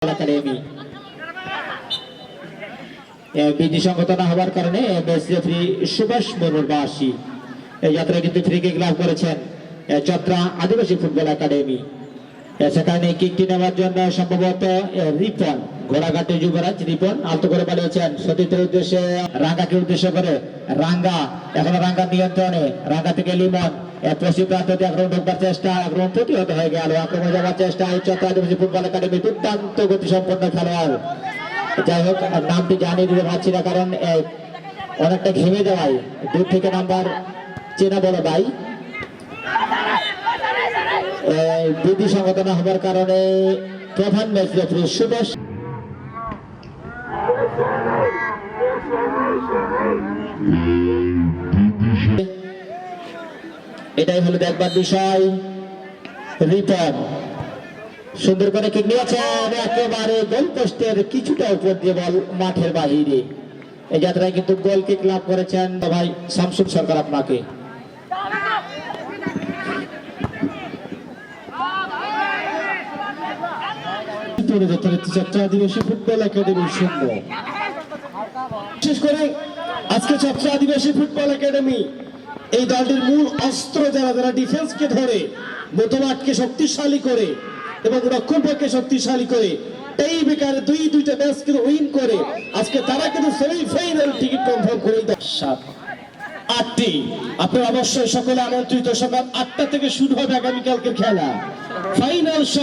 Academy বিধি সংগত না হওয়ার কারণে ম্যাচ রেফারি সুভাষ মুর্মুর বাসী এই যাত্রা কিন্তু ফ্রি কিক লাভ করেছেন চত্রা আদিবাসী ফুটবল একাডেমি। সেখানে কিকটি নেওয়ার জন্য সম্ভবত রিপন ঘোড়াঘাটের যুবরাজ রিপন আলতো করে পালিয়েছেন সতীর্থের উদ্দেশ্যে রাঙ্গাকে উদ্দেশ্য করে রাঙ্গা এখনো রাঙ্গা নিয়ন্ত্রণে রাঙ্গা থেকে লিমন পশ্চিম প্রান্ত দিয়ে আক্রমণ ঢোকবার চেষ্টা আক্রমণ প্রতিহত হয়ে গেল আক্রমণ যাওয়ার চেষ্টা এই চত্রা আদিবাসী ফুটবল একাডেমি দুর্দান্ত গতিসম্পন্ন খেলোয়াড়। যাই হোক নামটি জানিয়ে দিতে পারছি না কারণ অনেকটা ঘেমে যাওয়ায় দূর থেকে নাম্বার চেনা বড় ভাই বিধি সংগত না হবার কারণে প্রধান ম্যাচ রেফারি সুভাষ এটাই হলো দেখবার বিষয়। রিপন সুন্দর করে কিক নিয়েছেন একেবারে গোল পোস্টের কিছুটা উপর দিয়ে বল মাঠের বাহিরে। এই যাত্রায় কিন্তু গোল কিক লাভ করেছেন ভাই শামসুল সরকার আপনাকে। চট্টগ্রাম আদিবাসী ফুটবল একাডেমির শূন্য বিশেষ করে আজকে চট্টগ্রাম আদিবাসী ফুটবল একাডেমি এই দলটির মূল অস্ত্র যারা ডিফেন্সকে ধরে মধ্যমাঠকে শক্তিশালী করে এবং রক্ষণভাগকে শক্তিশালী করে এই বেকারে দুইটা ম্যাচ কিন্তু উইন করে আজকে তারা কিন্তু সেমিফাইনাল টিকিট কনফার্ম করে 8টি আপনারা অবশ্যই সকলে আমন্ত্রিত। সকাল 8টা থেকে শুরু হবে আগামীকালকের খেলা ফাইনাল সহ